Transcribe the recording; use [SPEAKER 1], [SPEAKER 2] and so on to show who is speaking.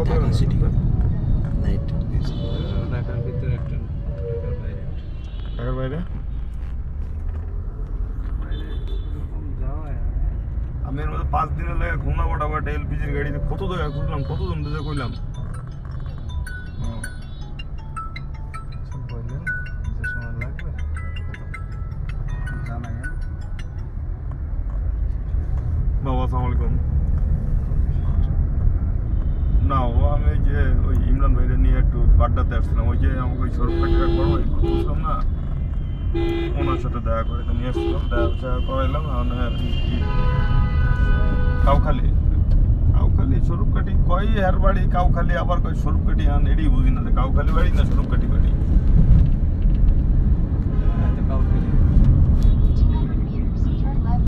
[SPEAKER 1] কত
[SPEAKER 2] ঢাকা সিটি কর নাইট
[SPEAKER 3] ঢাকার ভিতরে একটা, ঢাকার বাইরে একটা।
[SPEAKER 1] ঢাকার বাইরে
[SPEAKER 3] যাওয়া
[SPEAKER 1] আমি এর মধ্যে 5 দিনের লাগে ঘুমনা বটাবট এলপিজির গাড়িতে কত জায়গায় ঘুরলাম, কত জন যে কইলাম।
[SPEAKER 3] সব বললেন যে সময় লাগবে জানাইন।
[SPEAKER 1] বাবা আসসালামু আলাইকুম। না ও আমি ওই যে ওই ইমরান ভাইরে নিয়ে একটু বাড্ডাতে আসছিলাম, ওই যে আমাকে ওই সরকারিটা করবো এই করতেছিলাম না, ওনার সাথে দেখা করে তো নিয়ে আসছিলাম, দেখা করাইলাম। কাউখালী কাউখালী স্বরূপকাঠি কয় এর বাড়ি কাউখালী, আবার কয় স্বরূপকাঠি আন, এটাই বুঝি না যে কাউখালী বাড়ি না স্বরূপকাঠি বাড়ি।